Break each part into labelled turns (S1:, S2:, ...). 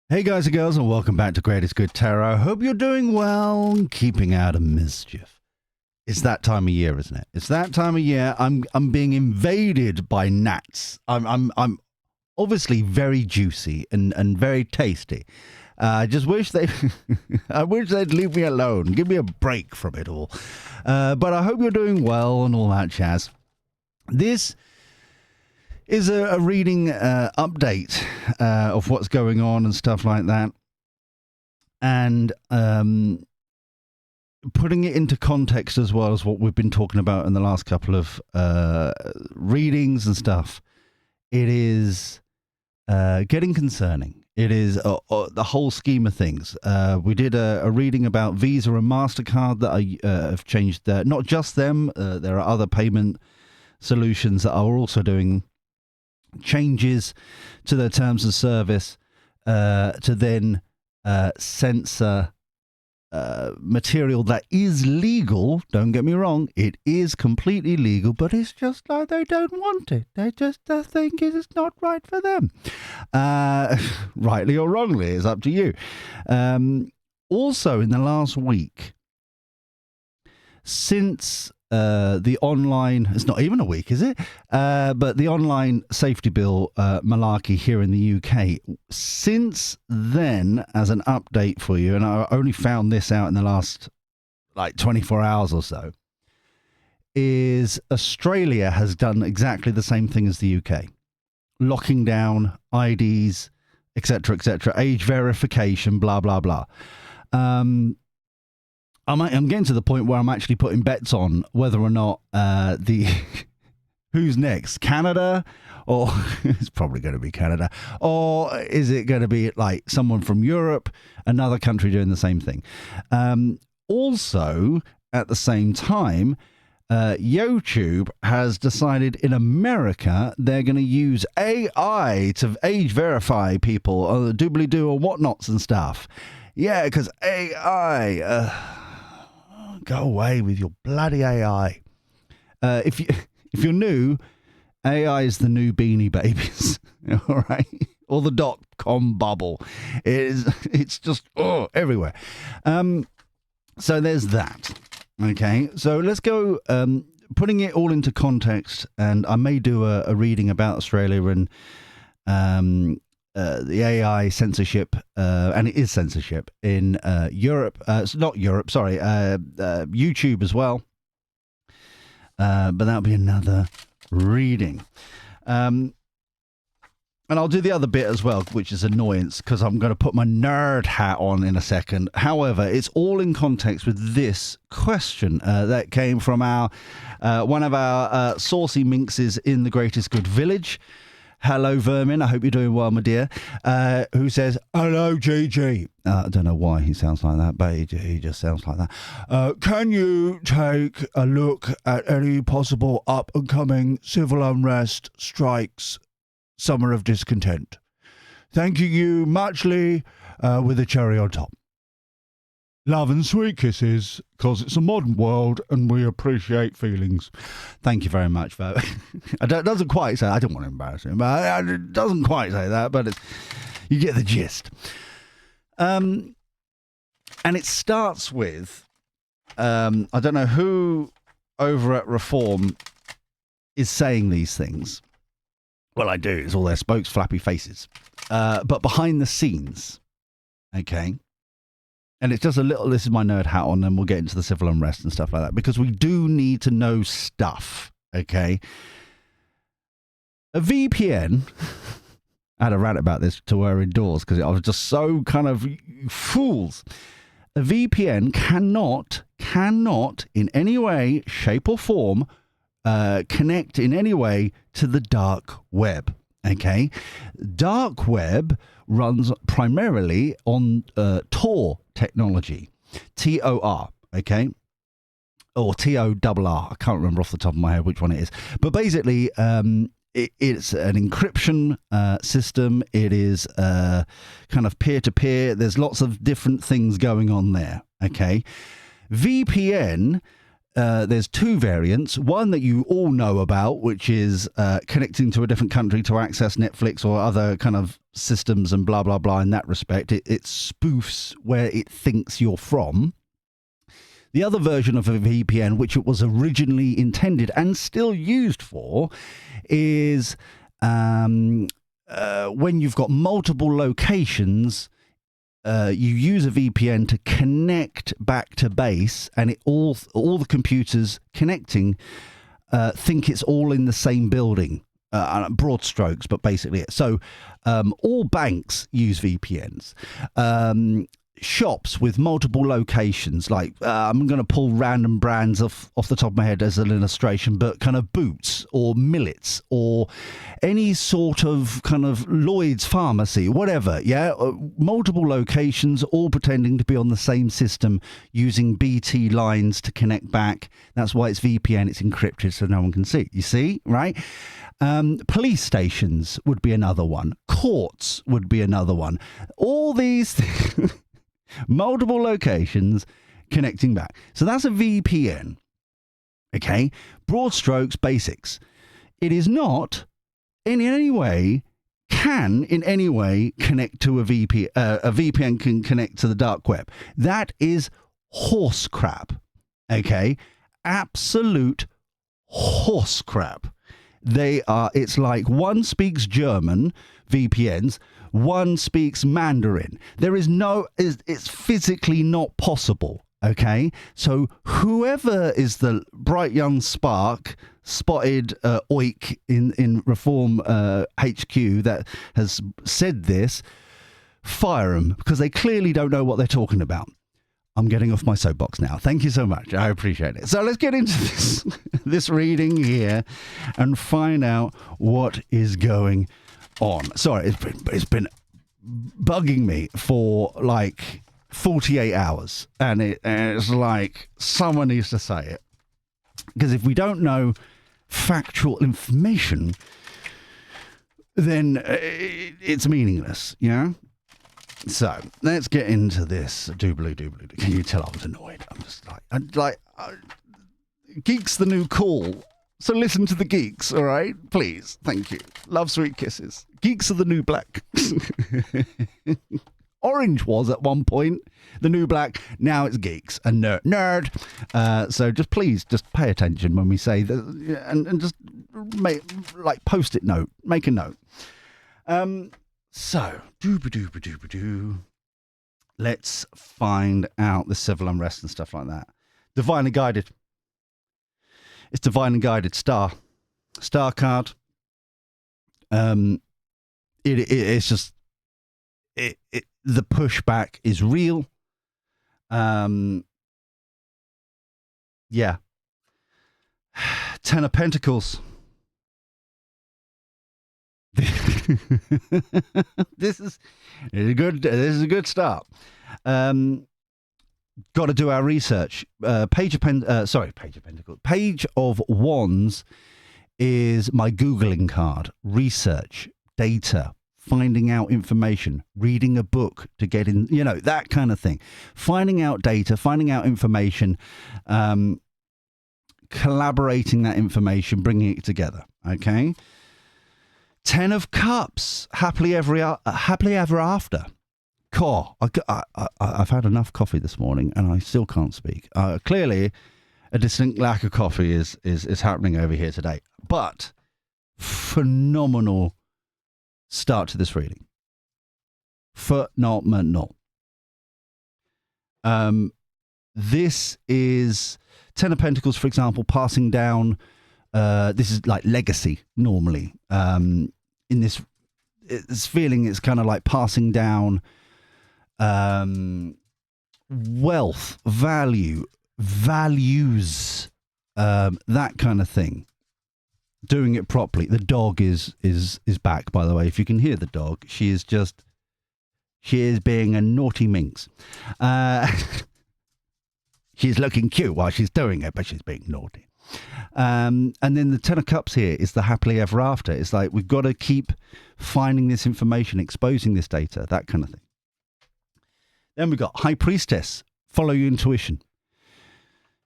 S1: Hey guys and girls, and welcome back to Greatest Good Tarot. Hope you're doing well and keeping out of mischief. It's that time of year, isn't it? It's that time of year. I'm being invaded by gnats. I'm obviously very juicy and very tasty. I just wish I wish they'd leave me alone. Give me a break from it all. But I hope you're doing well and all that jazz. This is a reading update of what's going on and stuff like that. And putting it into context as well as what we've been talking about in the last couple of readings and stuff. It is getting concerning. It is the whole scheme of things. We did a reading about Visa and MasterCard that have changed. Not just them. There are other payment solutions that are also doing changes to their terms of service to then censor material that is legal. Don't get me wrong, it is completely legal, but it's just like they don't want it. They just think it's not right for them. Rightly or wrongly, it's up to you. Also, in the last week, since the online, it's not even a week, is it? But the online safety bill malarkey here in the UK, since then, as an update for you, and I only found this out in the last 24 hours or so, is Australia has done exactly the same thing as the UK. Locking down IDs, etc., age verification, blah, blah, blah. I'm getting to the point where I'm actually putting bets on whether or not who's next, Canada, or it's probably going to be Canada, or is it going to be like someone from Europe, another country doing the same thing? Also, at the same time, YouTube has decided in America they're going to use AI to age verify people, doobly-doo or whatnots and stuff. Yeah, because AI... go away with your bloody AI. If you're new, AI is the new Beanie Babies, all right, or the .com bubble. It's just everywhere. So there's that. Okay, so let's go. Putting it all into context, and I may do a reading about Australia and the AI censorship, and it is censorship in Europe. It's not Europe, sorry, YouTube as well. But that'll be another reading. And I'll do the other bit as well, which is annoyance, because I'm going to put my nerd hat on in a second. However, it's all in context with this question that came from our one of our saucy minxes in the Greatest Good Village. Hello, Vermin. I hope you're doing well, my dear. Who says, hello, GG. I don't know why he sounds like that, but he just sounds like that. Can you take a look at any possible up-and-coming civil unrest, strikes, summer of discontent? Thanking you muchly with a cherry on top. Love and sweet kisses, because it's a modern world and we appreciate feelings. Thank you very much. It doesn't quite say, I don't want to embarrass him, but it doesn't quite say that, but you get the gist. And it starts with, I don't know who over at Reform is saying these things. Well, I do. It's all their spokes, flappy faces. But behind the scenes, okay, and it's just a little, this is my nerd hat on, and we'll get into the civil unrest and stuff like that, because we do need to know stuff, okay? A VPN, I had a rant about this to her indoors, because I was just so kind of fools. A VPN cannot in any way, shape or form, connect in any way to the dark web, okay? Dark web runs primarily on Tor technology, TOR, okay, or TORR. I can't remember off the top of my head which one it is, but basically it's an encryption system. It is kind of peer-to-peer. There's lots of different things going on there, okay? VPN there's two variants. One that you all know about, which is connecting to a different country to access Netflix or other kind of systems and blah, blah, blah. In that respect, it spoofs where it thinks you're from. The other version of a VPN, which it was originally intended and still used for, is when you've got multiple locations, you use a VPN to connect back to base, and all the computers connecting think it's all in the same building. Broad strokes, but basically it. So all banks use VPNs. Shops with multiple locations, like I'm going to pull random brands off the top of my head as an illustration, but kind of Boots or Millets or any sort of kind of Lloyd's Pharmacy, whatever, multiple locations, all pretending to be on the same system using BT lines to connect back. That's why it's VPN, it's encrypted so no one can see. You see, right? Police stations would be another one. Courts would be another one. All these things. Multiple locations connecting back. So that's a VPN. Okay? Broad strokes, basics. It is not in any way connect to a VPN. A VPN can connect to the dark web. That is horse crap. Okay? Absolute horse crap. It's like one speaks German, VPNs, one speaks Mandarin. It's physically not possible, okay? So whoever is the bright young spark spotted oik in Reform HQ that has said this, fire them, because they clearly don't know what they're talking about. I'm getting off my soapbox now. Thank you so much. I appreciate it. So let's get into this reading here and find out what is going on. Sorry, it's been bugging me for like 48 hours, and it's like someone needs to say it, because if we don't know factual information, then it's meaningless. So let's get into this. Doobly. Can you tell I was annoyed? I'm just like geek's the new cool. So listen to the geeks, all right? Please. Thank you. Love, sweet kisses. Geeks are the new black. Orange was at one point the new black. Now it's geeks. A nerd. So just please, just pay attention when we say that, and just make post-it note. Make a note. So let's find out the civil unrest and stuff like that. Divinely guided. It's divinely guided. Star card. It's just the pushback is real. Yeah. 10 of Pentacles. This is a good start. Got to do our research. Page of Pentacles. Page of Wands is my Googling card. Research, data, finding out information, reading a book to get in, that kind of thing. Finding out data, finding out information, collaborating that information, bringing it together. Okay. 10 of Cups, happily ever after. I've had enough coffee this morning and I still can't speak. Clearly, a distinct lack of coffee is happening over here today. But phenomenal start to this reading. Phenomenal. This is 10 of Pentacles, for example, passing down. This is like legacy normally. In this feeling, it's kind of like passing down wealth, values, that kind of thing. Doing it properly. The dog is back, by the way. If you can hear the dog, she is being a naughty minx. She's looking cute while she's doing it, but she's being naughty. And then the 10 of Cups here is the happily ever after. It's like we've got to keep finding this information, exposing this data, that kind of thing. Then we've got High Priestess, follow your intuition.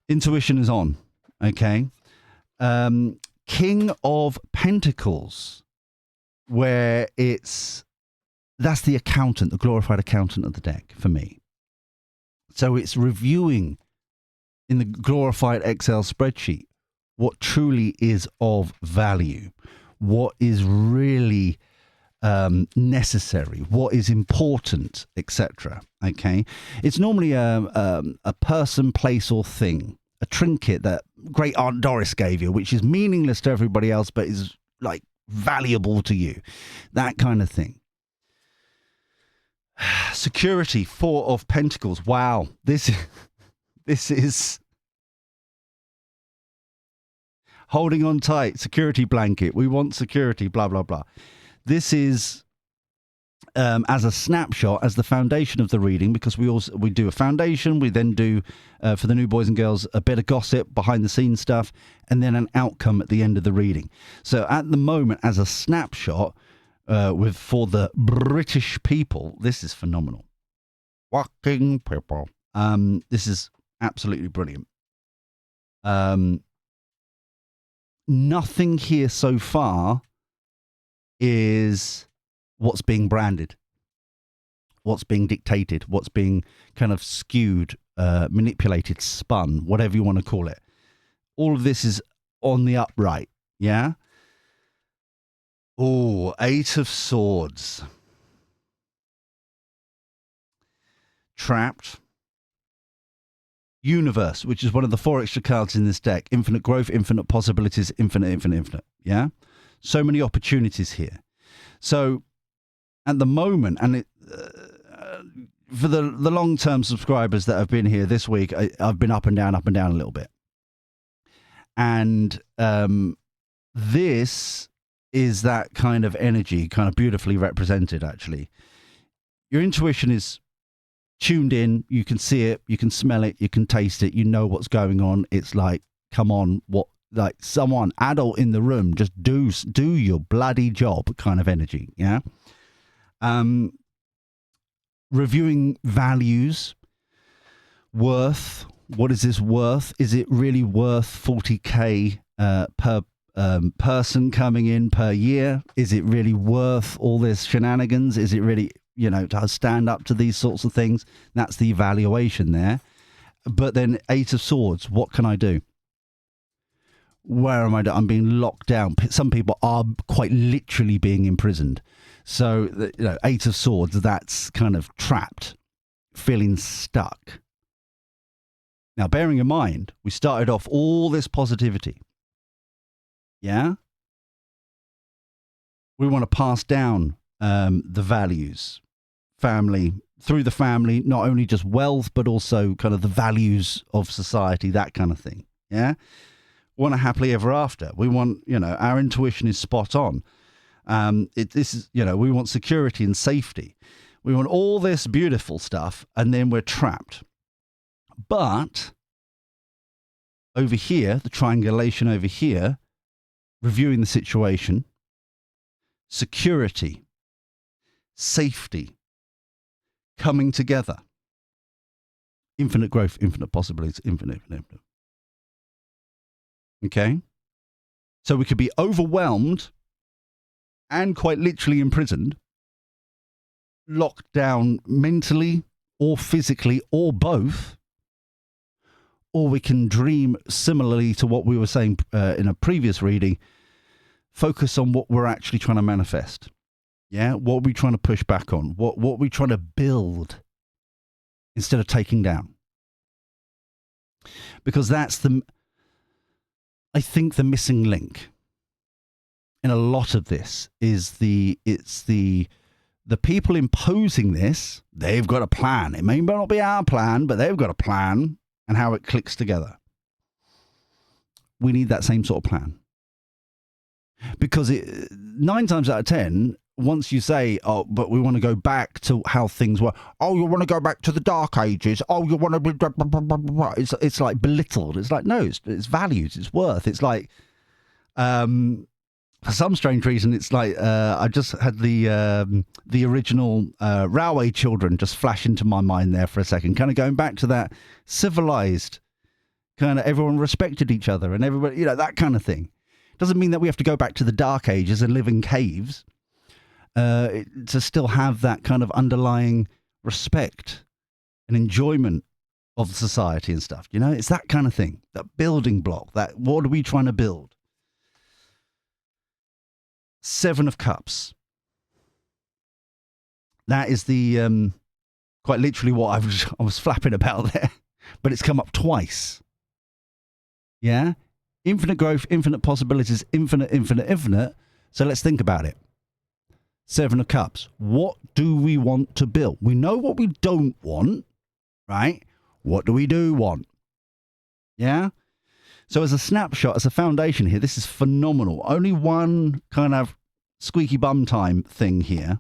S1: Intuition is on. Okay. King of Pentacles, where that's the accountant, the glorified accountant of the deck for me. So it's reviewing in the glorified Excel spreadsheet what truly is of value, what is really necessary, what is important, etc. Okay, it's normally a person, place, or thing, a trinket that Great Aunt Doris gave you, which is meaningless to everybody else, but is like valuable to you, that kind of thing. Security, Four of Pentacles. Wow, this is holding on tight. Security blanket. We want security. Blah blah blah. This is as a snapshot, as the foundation of the reading, because we do a foundation. We then do for the new boys and girls a bit of gossip, behind the scenes stuff, and then an outcome at the end of the reading. So at the moment, as a snapshot. For the British people, this is phenomenal. Fucking people. This is absolutely brilliant. Nothing here so far is what's being branded, what's being dictated, what's being kind of skewed, manipulated, spun, whatever you want to call it. All of this is on the upright, yeah? Oh, Eight of Swords. Trapped. Universe, which is one of the 4 extra cards in this deck. Infinite growth, infinite possibilities, infinite. Yeah? So many opportunities here. So, at the moment, and for the long-term subscribers that have been here this week, I've been up and down a little bit. And this is that kind of energy, kind of beautifully represented, actually. Your intuition is tuned in. You can see it, you can smell it, you can taste it, you know what's going on. It's like, come on, like someone adult in the room, just do your bloody job kind of energy, yeah? Reviewing values, worth. What is this worth? Is it really worth 40k per person coming in per year? Is it really worth all this shenanigans? Is it really, to stand up to these sorts of things? That's the evaluation there. But then Eight of Swords, what can I do? Where am I? I'm being locked down. Some people are quite literally being imprisoned. So, Eight of Swords, that's kind of trapped, feeling stuck. Now, bearing in mind, we started off all this positivity. Yeah? We want to pass down the values, family, through the family, not only just wealth, but also kind of the values of society, that kind of thing. Yeah? We want a happily ever after. We want, our intuition is spot on. We want security and safety. We want all this beautiful stuff, and then we're trapped. But over here, the triangulation over here, reviewing the situation, security, safety, coming together, infinite growth, infinite possibilities, infinite. Okay? So we could be overwhelmed and quite literally imprisoned, locked down mentally or physically or both, or we can dream similarly to what we were saying in a previous reading, focus on what we're actually trying to manifest. Yeah? What are we trying to push back on? What are we trying to build instead of taking down? Because that's I think the missing link in a lot of this is the people imposing this. They've got a plan. It may not be our plan, but they've got a plan and how it clicks together. We need that same sort of plan. Because 9 times out of 10, once you say, oh, but we want to go back to how things were. Oh, you want to go back to the dark ages. Oh, you want to be... Blah, blah, blah, blah, blah. It's like belittled. It's like, no, it's values. It's worth. It's like, for some strange reason, it's like, I just had the original Railway Children just flash into my mind there for a second. Kind of going back to that civilized kind of everyone respected each other and everybody, that kind of thing. Doesn't mean that we have to go back to the Dark Ages and live in caves to still have that kind of underlying respect and enjoyment of society and stuff. It's that kind of thing, that building block, that what are we trying to build? 7 of Cups. That is the quite literally what I was flapping about there, but it's come up twice. Yeah? Infinite growth, infinite possibilities, infinite. So let's think about it. 7 of Cups. What do we want to build? We know what we don't want, right? What do we do want? Yeah? So as a snapshot, as a foundation here, this is phenomenal. Only one kind of squeaky bum time thing here,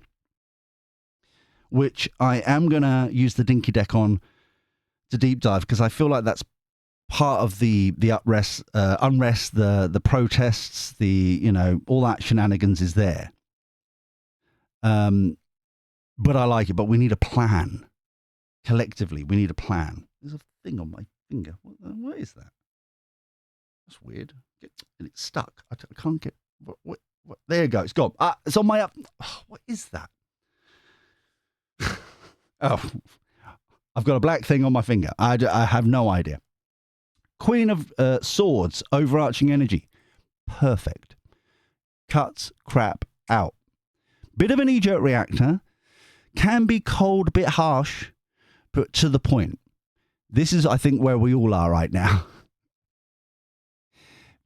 S1: which I am going to use the dinky deck on to deep dive, because I feel like that's part of the unrest, the protests, all that shenanigans is there. But I like it. But we need a plan. Collectively, we need a plan. There's a thing on my finger. What is that? That's weird. It's stuck. I can't get. What? There you go. It's gone. It's on my up. Oh, what is that? Oh, I've got a black thing on my finger. I have no idea. Queen of Swords, overarching energy. Perfect. Cuts crap out. Bit of a knee-jerk reactor. Can be cold, a bit harsh, but to the point. This is, I think, where we all are right now.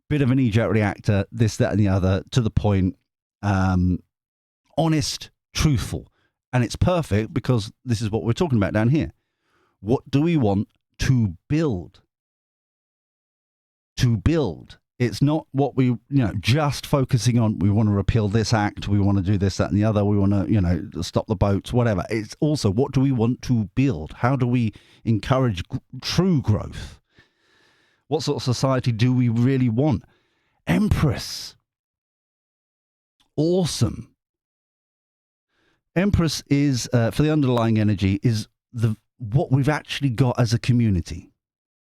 S1: Bit of a knee-jerk reactor, this, that, and the other, to the point. Honest, truthful. And it's perfect because this is what we're talking about down here. What do we want to build? To build. It's not what we, just focusing on, we want to repeal this act, we want to do this, that, and the other, we want to, stop the boats, whatever. It's also, what do we want to build? How do we encourage true growth? What sort of society do we really want? Empress. Awesome. Empress is, for the underlying energy, is what we've actually got as a community.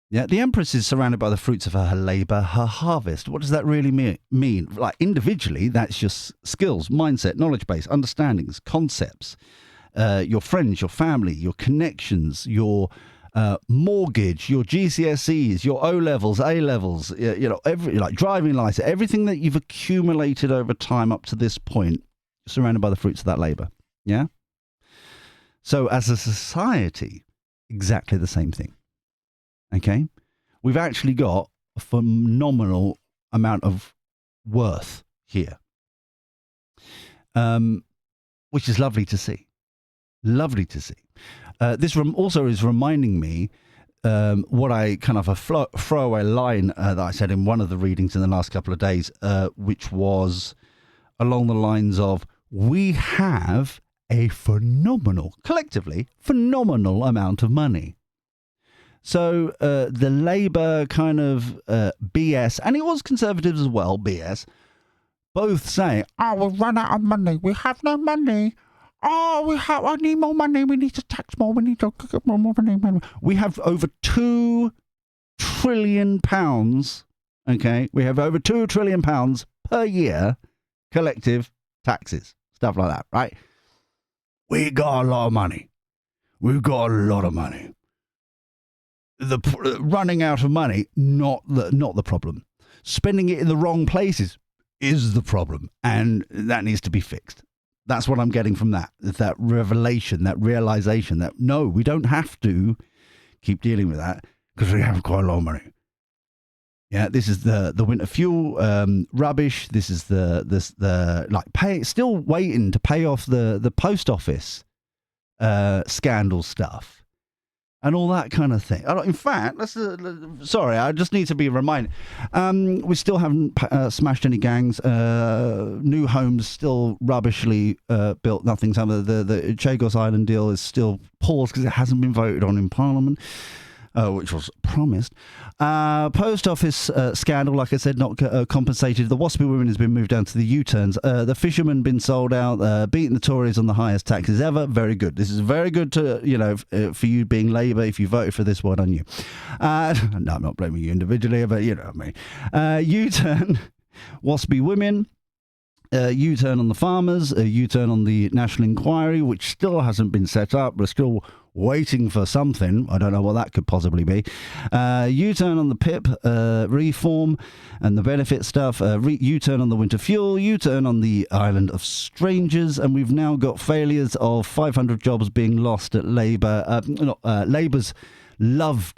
S1: Yeah, the Empress is surrounded by the fruits of her labor, her harvest. What does that really mean? Like, individually, that's just skills, mindset, knowledge base, understandings, concepts, your friends, your family, your connections, your mortgage, your GCSEs, your O-levels, A-levels, like driving license, everything that you've accumulated over time up to this point, surrounded by the fruits of that labor. Yeah? So as a society, exactly the same thing. Okay? We've actually got a phenomenal amount of worth here, which is lovely to see. Lovely to see. This also is reminding me what I kind of a throwaway line that I said in one of the readings in the last couple of days, which was along the lines of, we have a collectively phenomenal amount of money. So the Labour kind of BS, and it was Conservatives as well, BS, both saying, we've run out of money, we have no money. I need more money, we need to tax more, we need to get more money. We have over £2 trillion, okay? We have over £2 trillion per year, collective taxes, stuff like that, right? We got a lot of money. We've got a lot of money. The running out of money, not the problem. Spending it in the wrong places is the problem, and that needs to be fixed. That's what I'm getting from that. That revelation, that realization that, no, we don't have to keep dealing with that because we have quite a lot of money. Yeah, this is the winter fuel rubbish. This is still waiting to pay off the post office scandal stuff and all that kind of thing. In fact, sorry, I just need to be reminded. We still haven't smashed any gangs. New homes still rubbishly built. Nothing's happened. The Chagos Island deal is still paused because it hasn't been voted on in Parliament. which was promised. Post office scandal, like I said, not compensated. The waspy women has been moved down to the U-turns. The fishermen been sold out, beating the Tories on the highest taxes ever. Very good. This is very good to, for you being Labour. If you voted for this, well done you. No, I'm not blaming you individually, but you know what I mean. U-turn, waspy women. U-turn on the farmers, a U-turn on the National Inquiry, which still hasn't been set up. We're still waiting for something. I don't know what that could possibly be. U-turn on the PIP reform and the benefit stuff. U-turn on the winter fuel. U-turn on the island of strangers. And we've now got failures of 500 jobs being lost at Labour. Labour's love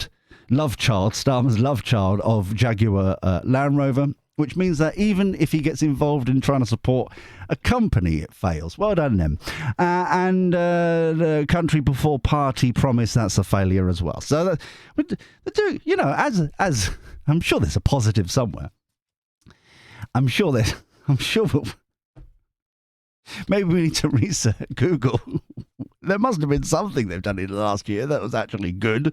S1: child, Starmer's love child of Jaguar Land Rover, which means that even if he gets involved in trying to support a company, it fails. Well done, them. And the country before party promise, that's a failure as well. So, as I'm sure there's a positive somewhere. Maybe we need to research Google. There must have been something they've done in the last year that was actually good.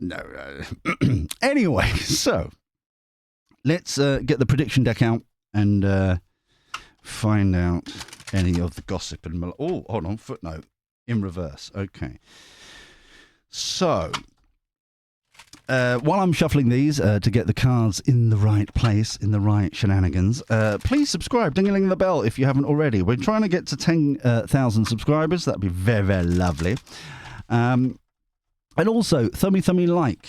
S1: No. Anyway, so let's get the prediction deck out and find out any of the gossip and hold on, footnote in reverse. Okay. So while I'm shuffling these to get the cards in the right place, in the right shenanigans, please subscribe, ding-a-ling the bell if you haven't already. We're trying to get to 10,000 subscribers. That'd be very, very lovely. And also, thummy like.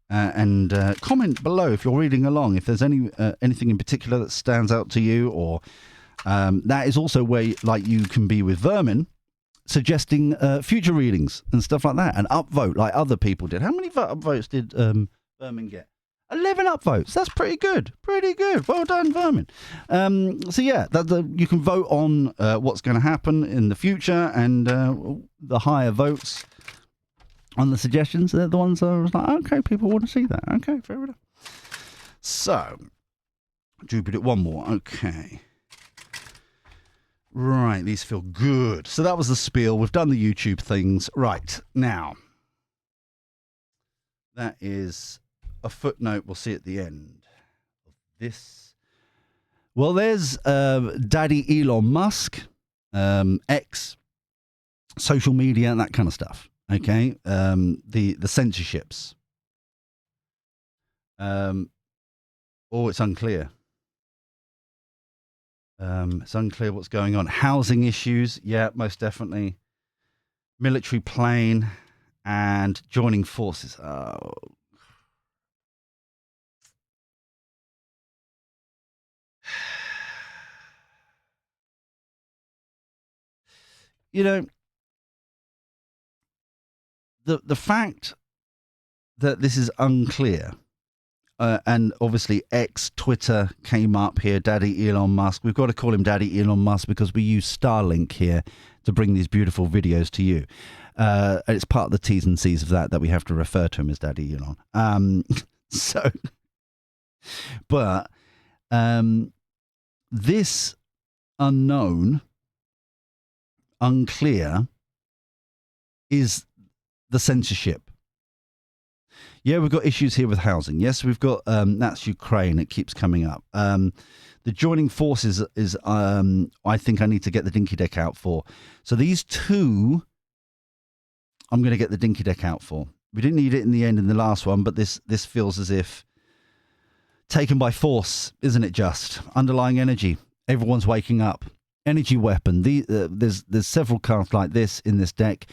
S1: And comment below if you're reading along, if there's anything in particular that stands out to you, or that is also where you can be with Vermin, suggesting future readings and stuff like that, and upvote like other people did. How many upvotes did Vermin get? 11 upvotes. That's pretty good. Well done, Vermin. So yeah, you can vote on what's going to happen in the future, and the higher votes on the suggestions, they're the ones that I was like, okay, people want to see that. Okay, fair enough. So, Jupiter, one more. Okay. Right, these feel good. So that was the spiel. We've done the YouTube things. Right, now, that is a footnote we'll see at the end of this. Well, there's Daddy Elon Musk, X, social media, and that kind of stuff. Okay, the censorships. It's unclear. It's unclear what's going on. Housing issues, yeah, most definitely. Military plane and joining forces. Oh. You know, the fact that this is unclear, and obviously Twitter came up here, Daddy Elon Musk. We've got to call him Daddy Elon Musk because we use Starlink here to bring these beautiful videos to you. And it's part of the T's and C's of that we have to refer to him as Daddy Elon. This unclear is the censorship. Yeah, we've got issues here with housing. Yes, we've got that's Ukraine. It keeps coming up. The joining forces is I think I need to get the dinky deck out for. So these two, I'm going to get the dinky deck out for. We didn't need it in the end in the last one, but this feels as if taken by force, isn't it? Just underlying energy. Everyone's waking up. Energy weapon. There's several cards like this in this deck,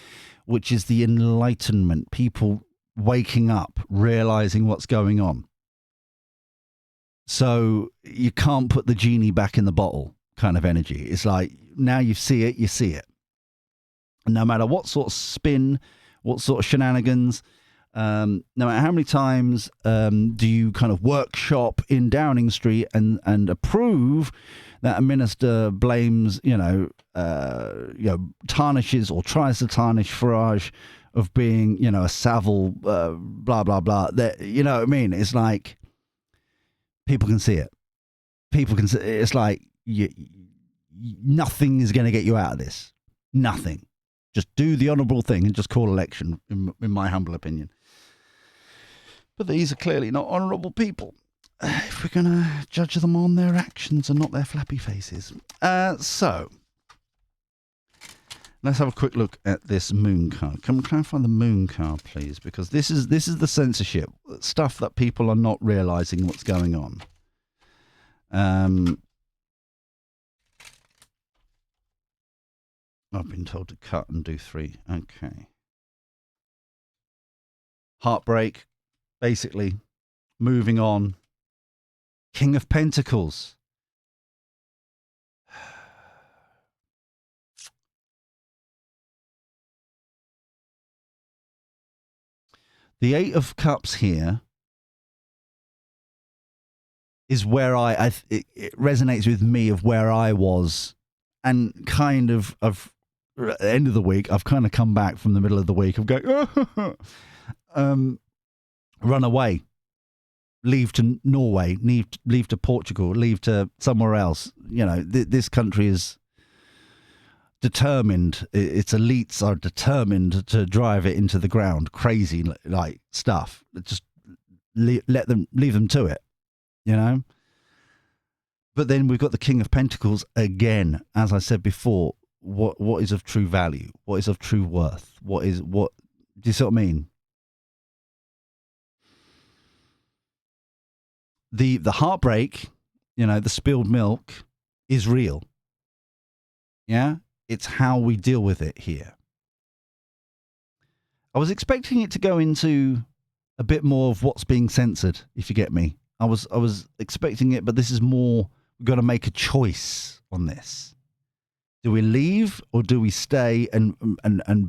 S1: which is the enlightenment. People waking up, realizing what's going on. So you can't put the genie back in the bottle kind of energy. It's like, now you see it, you see it. No matter what sort of spin, what sort of shenanigans, no matter how many times do you kind of workshop in Downing Street and approve that a minister blames, tarnishes or tries to tarnish Farage of being, a Savile, blah, blah, blah. That, you know what I mean? It's like, people can see it. People can see it. It's like, nothing is going to get you out of this. Nothing. Just do the honourable thing and just call election, in my humble opinion. But these are clearly not honourable people. If we're going to judge them on their actions and not their flappy faces. So, let's have a quick look at this moon card. Can we clarify the moon card, please? Because this is the censorship stuff that people are not realising what's going on. I've been told to cut and do 3. Okay. Heartbreak. Basically, moving on. King of Pentacles. The 8 of Cups here is where it resonates with me of where I was, and kind of at the end of the week, I've kind of come back from the middle of the week of going, run away. Leave to Norway, leave to Portugal, leave to somewhere else. You know, this country is determined. Its elites are determined to drive it into the ground. Crazy like stuff. Just leave them to it. You know. But then we've got the King of Pentacles again. As I said before, what is of true value? What is of true worth? What? Do you see what I mean? The heartbreak, you know, the spilled milk is real. Yeah? It's how we deal with it here. I was expecting it to go into a bit more of what's being censored, if you get me. I was expecting it, but this is more, we've got to make a choice on this. Do we leave or do we stay and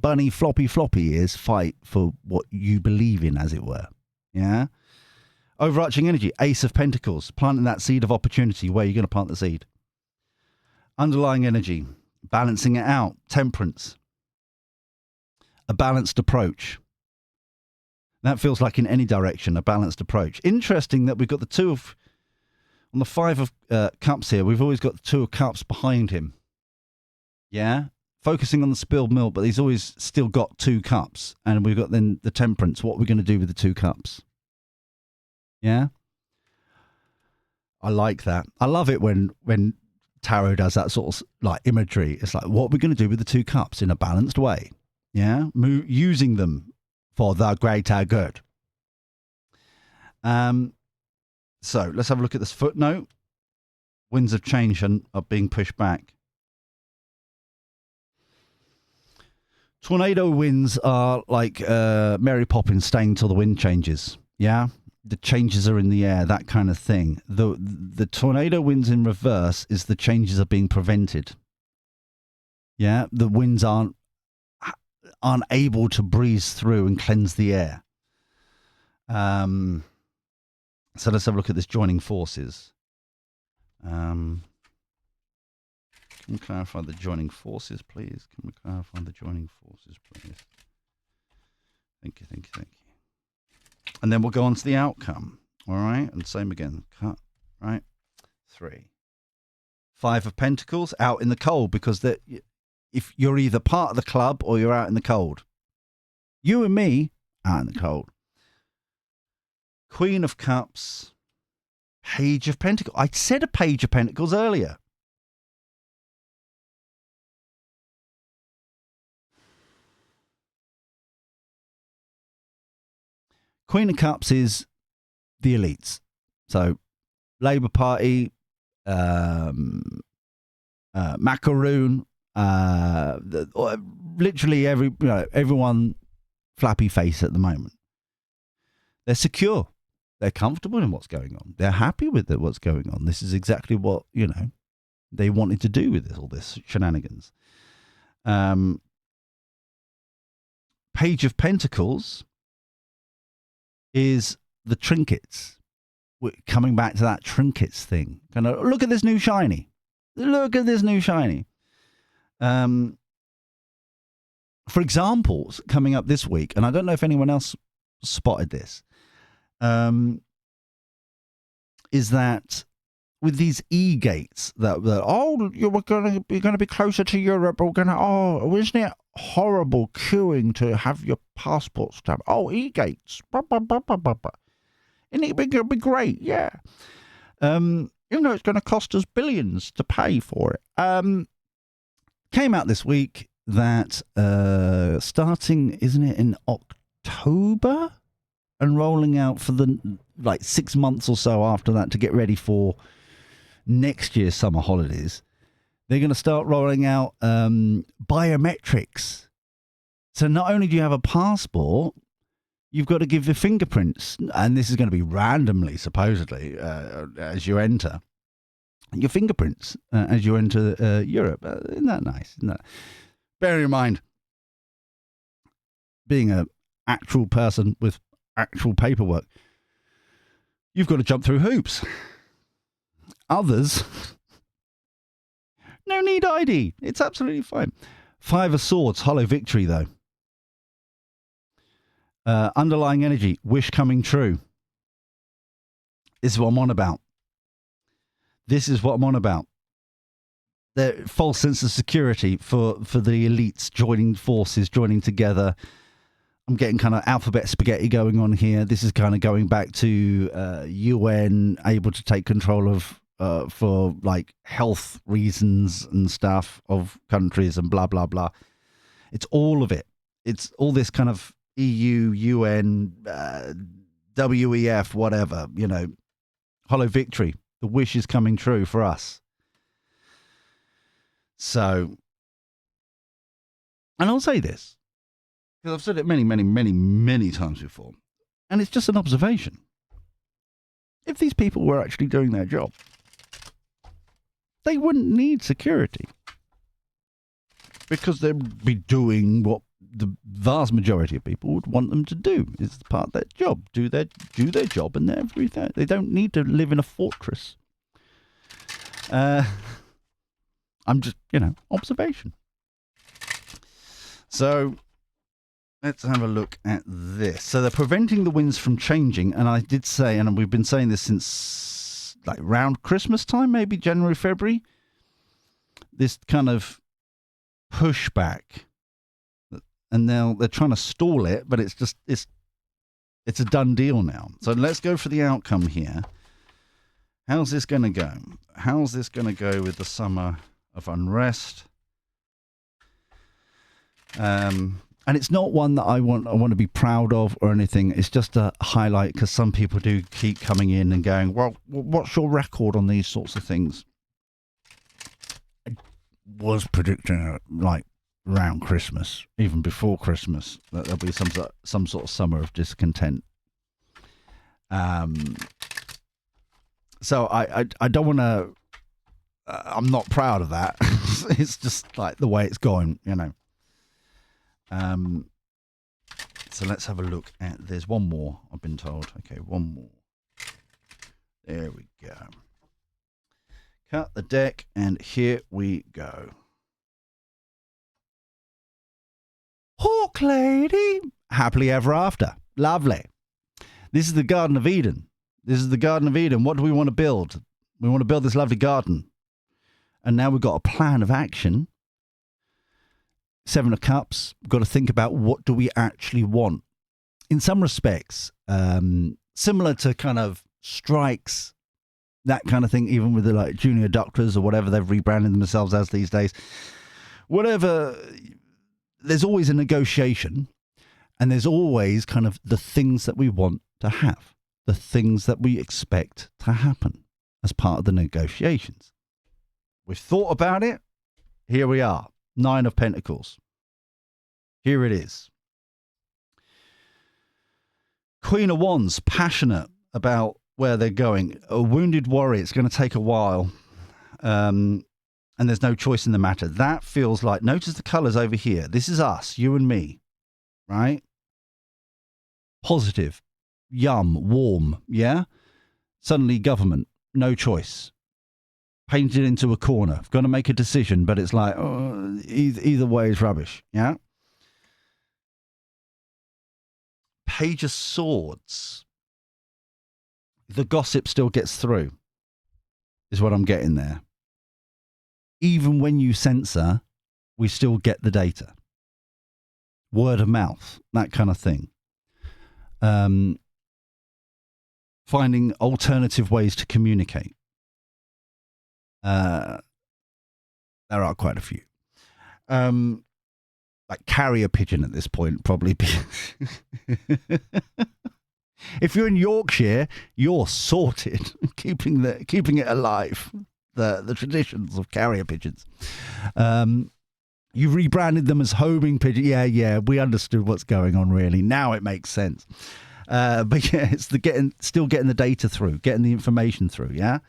S1: bunny floppy ears fight for what you believe in, as it were? Yeah? Overarching energy, Ace of Pentacles, planting that seed of opportunity. Where are you going to plant the seed? Underlying energy, balancing it out, Temperance. A balanced approach. That feels like in any direction, a balanced approach. Interesting that we've got the 2 of, on the 5 of Cups here, we've always got the 2 of Cups behind him. Yeah? Focusing on the spilled milk, but he's always still got 2 cups. And we've got then the Temperance. What are we going to do with the 2 cups? Yeah, I like that. I love it when tarot does that sort of like imagery. It's like, what are we going to do with the 2 cups in a balanced way? Yeah, using them for the greater good. So let's have a look at this footnote. Winds of change are being pushed back. Tornado winds are like Mary Poppins staying till the wind changes. Yeah. The changes are in the air, that kind of thing. The tornado winds in reverse is the changes are being prevented. Yeah, the winds aren't able to breeze through and cleanse the air. So let's have a look at this joining forces. Can we clarify the joining forces, please? Can we clarify the joining forces, please? Thank you. And then we'll go on to the outcome. All right. And same again. Cut. Right. 3. 5 of Pentacles, out in the cold, because if you're either part of the club or you're out in the cold. You and me, out in the cold. Queen of Cups. Page of Pentacles. I said a Page of Pentacles earlier. Queen of Cups is the elites. So, Labour Party, Macaroon, literally everyone flappy face at the moment. They're secure. They're comfortable in what's going on. They're happy with what's going on. This is exactly what, they wanted to do with all this shenanigans. Page of Pentacles is the trinkets. We're coming back to that trinkets thing. Kind of look at this new shiny. Look at this new shiny. For example, coming up this week, and I don't know if anyone else spotted this, is that with these e-gates that you're going to be closer to Europe, isn't it horrible queuing to have your passport stamped. Oh, e-gates. And it'll be great, yeah. Even though it's going to cost us billions to pay for it. Came out this week that starting, isn't it, in October? And rolling out for the 6 months or so after that to get ready for next year's summer holidays, they're going to start rolling out biometrics. So not only do you have a passport, you've got to give your fingerprints, and this is going to be randomly, supposedly, as you enter. Your fingerprints as you enter Europe. Isn't that nice? Isn't that? Bearing in mind, being an actual person with actual paperwork, you've got to jump through hoops. Others, no need ID. It's absolutely fine. 5 of Swords, hollow victory, though. Underlying energy, wish coming true. This is what I'm on about. This is what I'm on about. The false sense of security for the elites joining forces, joining together. I'm getting kind of alphabet spaghetti going on here. This is kind of going back to UN able to take control of for health reasons and stuff of countries and blah, blah, blah. It's all of it. It's all this kind of EU, UN, WEF, whatever, hollow victory. The wish is coming true for us. So, and I'll say this, because I've said it many, many, many, many times before, and it's just an observation. If these people were actually doing their job, they wouldn't need security, because they'd be doing what the vast majority of people would want them to do. It's part of their job. Do their job and everything. They don't need to live in a fortress. I'm just, observation. So let's have a look at this. So they're preventing the winds from changing. And I did say, and we've been saying this since around Christmas time, maybe January, February, this kind of pushback. And now they're trying to stall it, but it's a done deal now. So let's go for the outcome here. How's this going to go? How's this going to go with the summer of unrest? And it's not one that I want to be proud of or anything. It's just a highlight, because some people do keep coming in and going, well, what's your record on these sorts of things? I was predicting around Christmas, even before Christmas, that there'll be some sort of summer of discontent. So I don't want to. I'm not proud of that. It's just the way it's going, So let's have a look at. There's one more. I've been told. Okay, one more. There we go. Cut the deck, and here we go. Hawk lady, happily ever after. Lovely. This is the Garden of Eden. This is the Garden of Eden. What do we want to build? We want to build this lovely garden. And now we've got a plan of action. 7 of Cups. We've got to think about, what do we actually want? In some respects, similar to kind of strikes, that kind of thing, even with the junior doctors or whatever they've rebranded themselves as these days. Whatever. There's always a negotiation, and there's always kind of the things that we want to have, the things that we expect to happen as part of the negotiations. We've thought about it. Here we are. 9 of Pentacles. Here it is. Queen of Wands, passionate about where they're going. A wounded warrior. It's going to take a while. And there's no choice in the matter. That feels like, notice the colours over here. This is us, you and me, right? Positive, yum, warm, yeah? Suddenly government, no choice. Painted into a corner. Got to make a decision, but it's either way is rubbish, yeah? Page of Swords. The gossip still gets through, is what I'm getting there. Even when you censor, we still get the data. word of mouth, that kind of thing. Finding alternative ways to communicate. There are quite a few. Like carrier pigeon at this point, probably. If you're in Yorkshire, you're sorted. keeping it alive. The traditions of carrier pigeons. You rebranded them as homing pigeon. Yeah, we understood what's going on, really. Now it makes sense. But yeah, it's still getting the data through, getting the information through, yeah?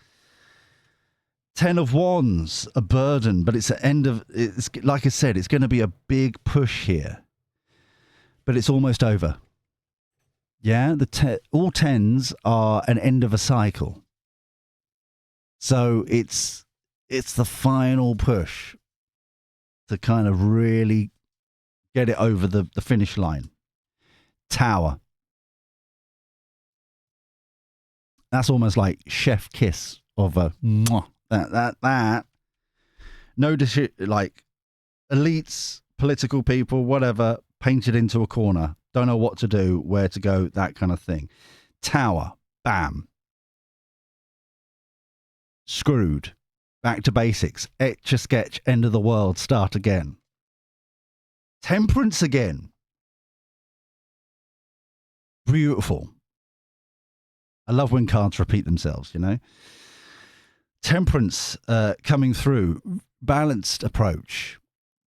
S1: 10 of Wands, a burden, but it's it's like I said, it's going to be a big push here. But it's almost over. Yeah, all 10s are an end of a cycle. So it's the final push to kind of really get it over the finish line. Tower. That's almost like chef kiss of a mwah. That. No, like elites, political people, whatever, painted into a corner. Don't know what to do, where to go, that kind of thing. Tower. Bam. Screwed. Back to basics. Etch a sketch. End of the world. Start again. Temperance again. Beautiful. I love when cards repeat themselves, you know. Temperance coming through. Balanced approach.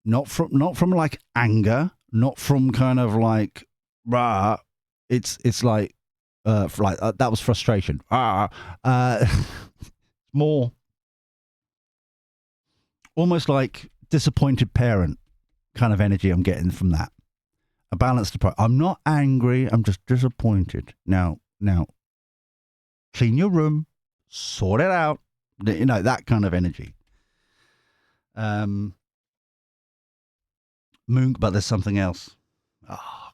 S1: Not from like anger. Not from kind of like rah. It's like that was frustration. More almost like disappointed parent kind of energy I'm getting from that. A balanced approach. I'm not angry. I'm just disappointed. Now, clean your room, sort it out. You know, that kind of energy. Moon, but there's something else. Oh,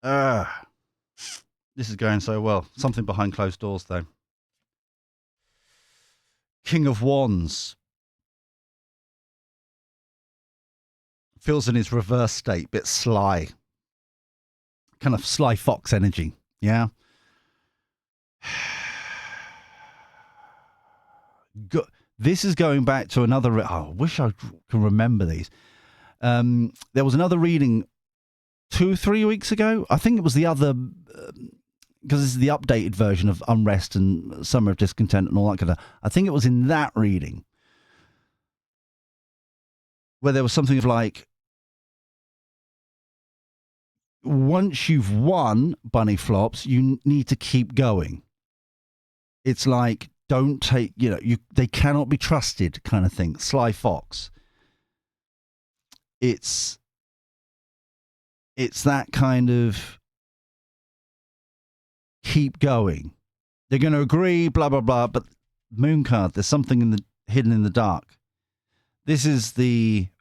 S1: crap. This is going so well. Something behind closed doors, though. King of Wands. Feels in his reverse state, bit sly. Kind of sly fox energy, yeah? This is going back to another... I wish I can remember these. There was another reading 2-3 weeks ago. I think it was the other... because this is the updated version of Unrest and Summer of Discontent and all that kind of... I think it was in that reading where there was something of like... Once you've won, bunny flops, you need to keep going. It's like, don't take, they cannot be trusted kind of thing. Sly fox. It's that kind of keep going. They're going to agree, blah, blah, blah, but moon card, there's something hidden in the dark. This is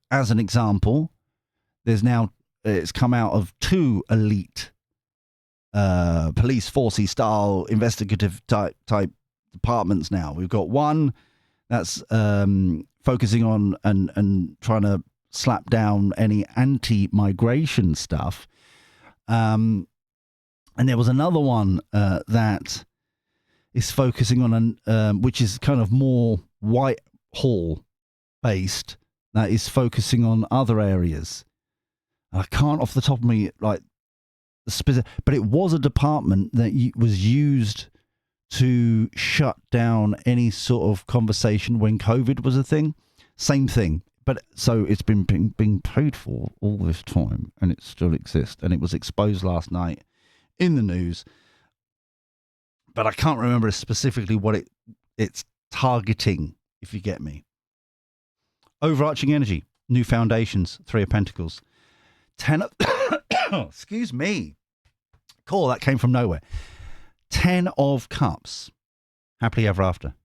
S1: as an example, there's now, it's come out of 2 elite police forcey style investigative type departments now. We've got one that's focusing on and trying to slap down any anti-migration stuff. And there was another one that is focusing on, which is kind of more Whitehall based, that is focusing on other areas. I can't off the top of me, like, but it was a department that was used to shut down any sort of conversation when COVID was a thing. Same thing. But so it's been being paid for all this time, and it still exists. And it was exposed last night in the news. But I can't remember specifically what it's targeting, if you get me. Overarching energy, new foundations, 3 of Pentacles. 10 of... excuse me. Cool, that came from nowhere. 10 of Cups. Happily ever after.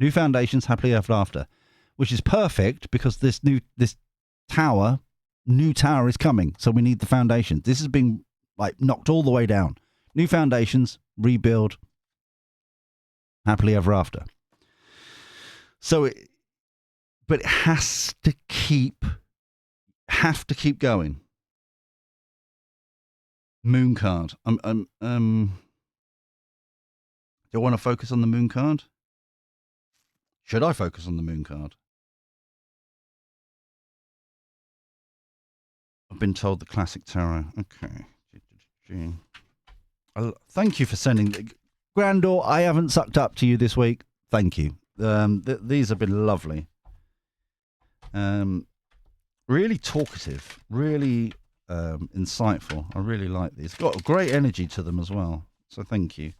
S1: New foundations, happily ever after. Which is perfect because this new tower is coming. So we need the foundations. This has been like knocked all the way down. New foundations, rebuild, happily ever after. So but it has have to keep going. Moon card. Do I want to focus on the moon card? Should I focus on the moon card? I've been told the classic tarot. Okay. Thank you for sending. Grandor, I haven't sucked up to you this week. Thank you. These have been lovely. Really talkative. Really insightful. I really like these. Got great energy to them as well. So thank you.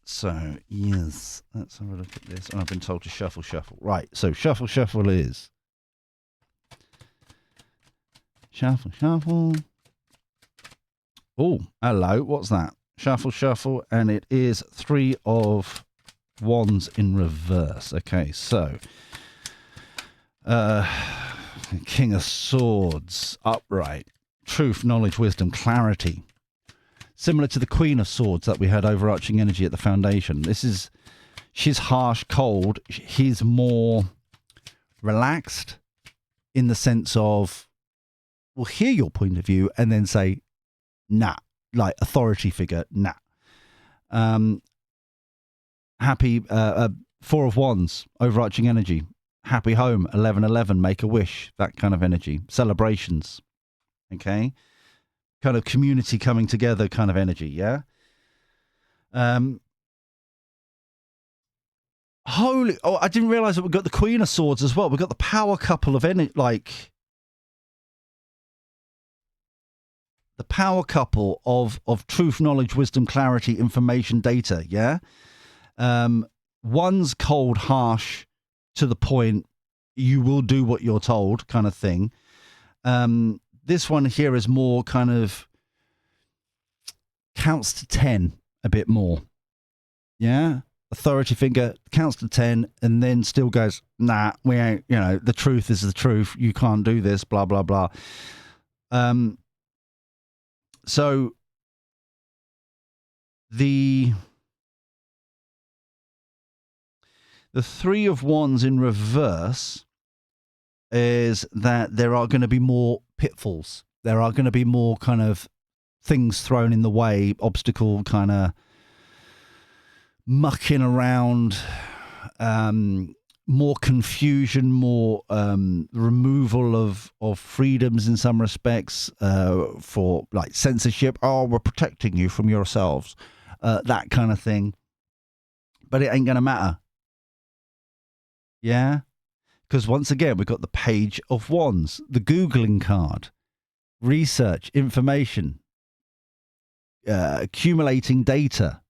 S1: So, yes. Let's have a look at this. And I've been told to shuffle. Right. So shuffle is. Shuffle. Oh, hello. What's that? Shuffle. And it is 3 of Wands in reverse. Okay, so. King of Swords, upright. Truth, knowledge, wisdom, clarity. Similar to the Queen of Swords that we had overarching energy at the foundation. She's harsh, cold. He's more relaxed in the sense of, we'll hear your point of view and then say, nah, like authority figure, nah. Happy, 4 of Wands, overarching energy. Happy home, 1111, make a wish, that kind of energy. Celebrations, okay? Kind of community coming together kind of energy, yeah? I didn't realise that we've got the Queen of Swords as well. We've got the power couple of energy, like... The power couple of truth, knowledge, wisdom, clarity, information, data, yeah? One's cold, harsh, to the point, you will do what you're told kind of thing. This one here is more kind of counts to 10 a bit more. Yeah? Authority figure counts to 10 and then still goes, nah, we ain't, the truth is the truth. You can't do this, blah, blah, blah. So the 3 of Wands in reverse is that there are going to be more pitfalls. There are going to be more kind of things thrown in the way, obstacle kind of mucking around, more confusion, more removal of freedoms in some respects, for like censorship. Oh, we're protecting you from yourselves, that kind of thing. But it ain't going to matter. Yeah? Because once again, we've got the Page of Wands, the Googling card, research, information, accumulating data,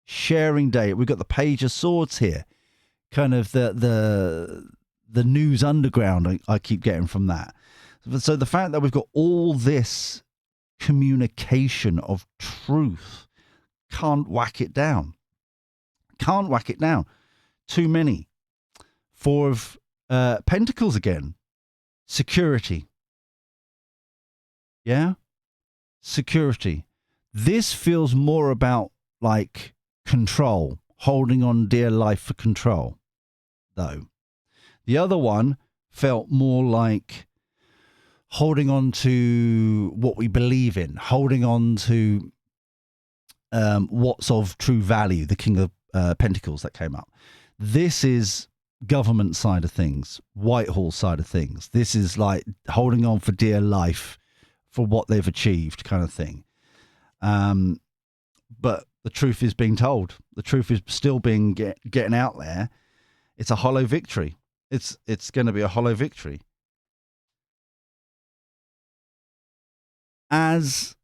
S1: sharing data. We've got the Page of Swords here, kind of the news underground I keep getting from that. So the fact that we've got all this communication of truth, can't whack it down. Can't whack it down. Too many. 4 of Pentacles again. Security. Yeah? Security. This feels more about like control, holding on dear life for control, though. The other one felt more like holding on to what we believe in, holding on to what's of true value, the King of Pentacles that came up. This is government side of things, Whitehall side of things. This is like holding on for dear life for what they've achieved kind of thing. But the truth is being told. The truth is still being getting out there. It's a hollow victory. It's going to be a hollow victory. As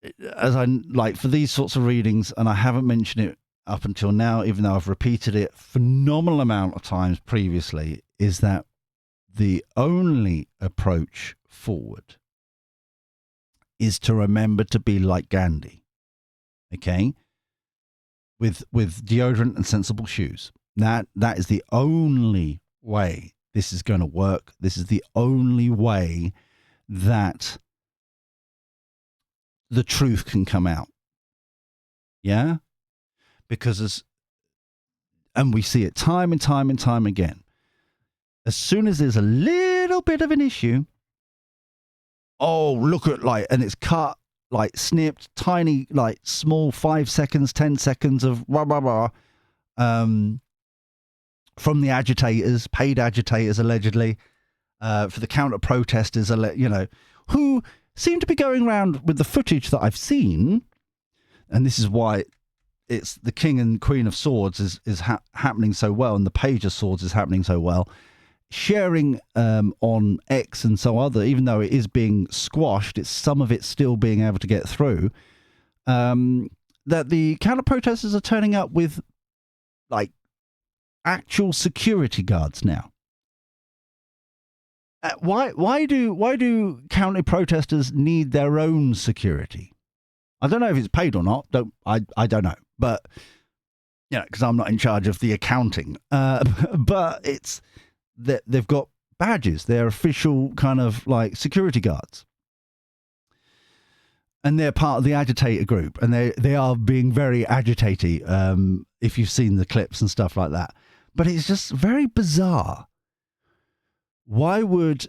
S1: I like for these sorts of readings, and I haven't mentioned it up until now, even though I've repeated it phenomenal amount of times previously, is that the only approach forward is to remember to be like Gandhi. Okay? With deodorant and sensible shoes. That is the only way this is going to work. This is the only way that the truth can come out. Yeah? Because and we see it time and time and time again. as soon as there's a little bit of an issue, oh, look at and it's cut, snipped, tiny, small 5 seconds, 10 seconds of rah, rah, rah, from the agitators, paid agitators, allegedly, for the counter protesters, who seem to be going around with the footage that I've seen. And this is why it's the King and Queen of Swords is happening so well, and the Page of Swords is happening so well. Sharing on X and so other, even though it is being squashed, it's some of it still being able to get through. That the counter protesters are turning up with actual security guards now. Why do counter protesters need their own security? I don't know if it's paid or not. I don't know, but because I'm not in charge of the accounting. But it's that they've got badges. They're official kind of security guards, and they're part of the agitator group, and they are being very agitaty. If you've seen the clips and stuff like that, but it's just very bizarre. Why would,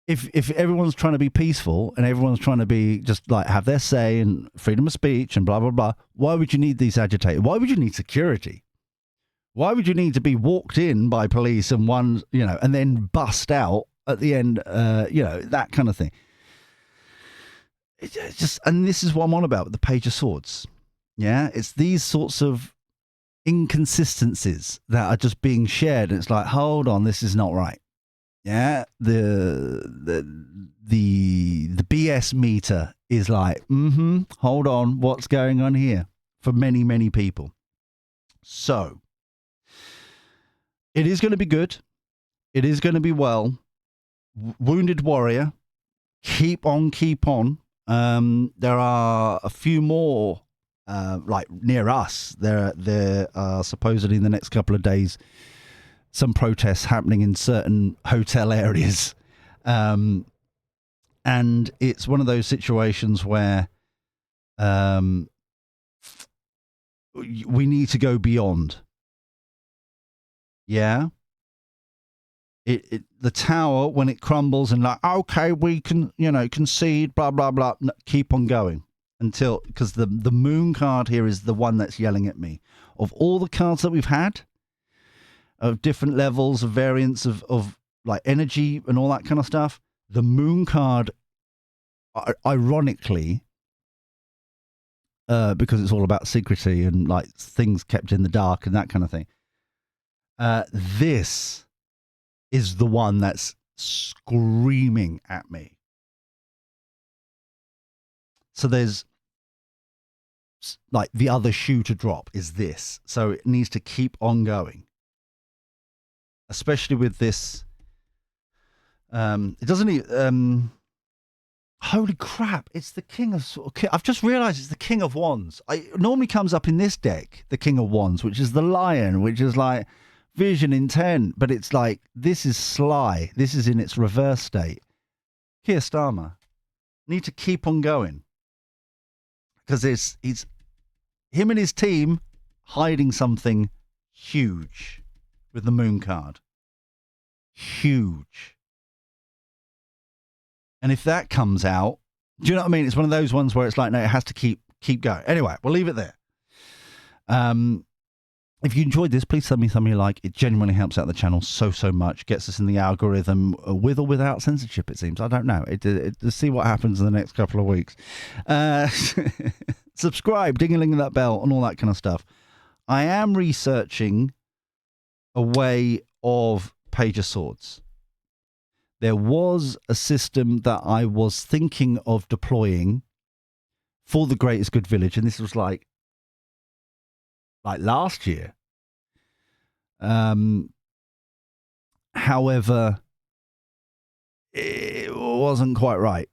S1: if everyone's trying to be peaceful and everyone's trying to be just have their say and freedom of speech and blah, blah, blah, why would you need these agitators? Why would you need security? Why would you need to be walked in by police and and then bust out at the end, that kind of thing? It's just, and this is what I'm on about with the Page of Swords. Yeah, it's these sorts of inconsistencies that are just being shared, and it's hold on, this is not right. Yeah, the BS meter is hold on, what's going on here for many people. So it is going to be good. It is going to be well. Wounded Warrior, keep on. There are a few more near us. There are supposedly in the next couple of days some protests happening in certain hotel areas, and it's one of those situations where we need to go beyond. Yeah, the tower, when it crumbles and okay, we can concede, blah blah blah. No, keep on going. Because the moon card here is the one that's yelling at me. Of all the cards that we've had, of different levels of variants of energy and all that kind of stuff, the moon card, ironically, because it's all about secrecy and things kept in the dark and that kind of thing, this is the one that's screaming at me. So there's the other shoe to drop is this. So it needs to keep on going, especially with this. It doesn't need. Holy crap! It's the King of. I've just realised it's the King of Wands. It normally comes up in this deck, the King of Wands, which is the Lion, which is vision, intent, but it's this is sly. This is in its reverse state. Keir Starmer need to keep on going. Because he's him and his team hiding something huge with the moon card. Huge. And if that comes out, do you know what I mean? It's one of those ones where it's no, it has to keep going. Anyway, we'll leave it there. If you enjoyed this, please send me something you like. It genuinely helps out the channel so much. Gets us in the algorithm with or without censorship, it seems. I don't know. Let's see what happens in the next couple of weeks. Subscribe, ding-a-ling that bell, and all that kind of stuff. I am researching a way of Page of Swords. There was a system that I was thinking of deploying for the Greatest Good Village, and this was last year. However, it wasn't quite right.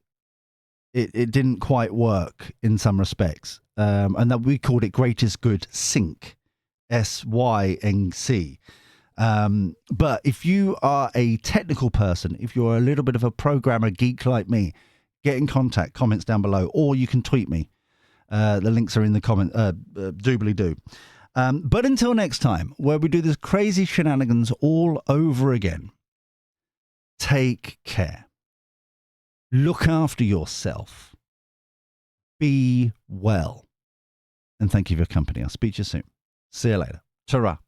S1: It didn't quite work in some respects. And that we called it Greatest Good Sync, SYNC. But if you are a technical person, if you're a little bit of a programmer geek like me, get in contact, comments down below, or you can tweet me. The links are in the comment, doobly-doo. But until next time, where we do this crazy shenanigans all over again, take care. Look after yourself. Be well. And thank you for your company. I'll speak to you soon. See you later. Ta-ra.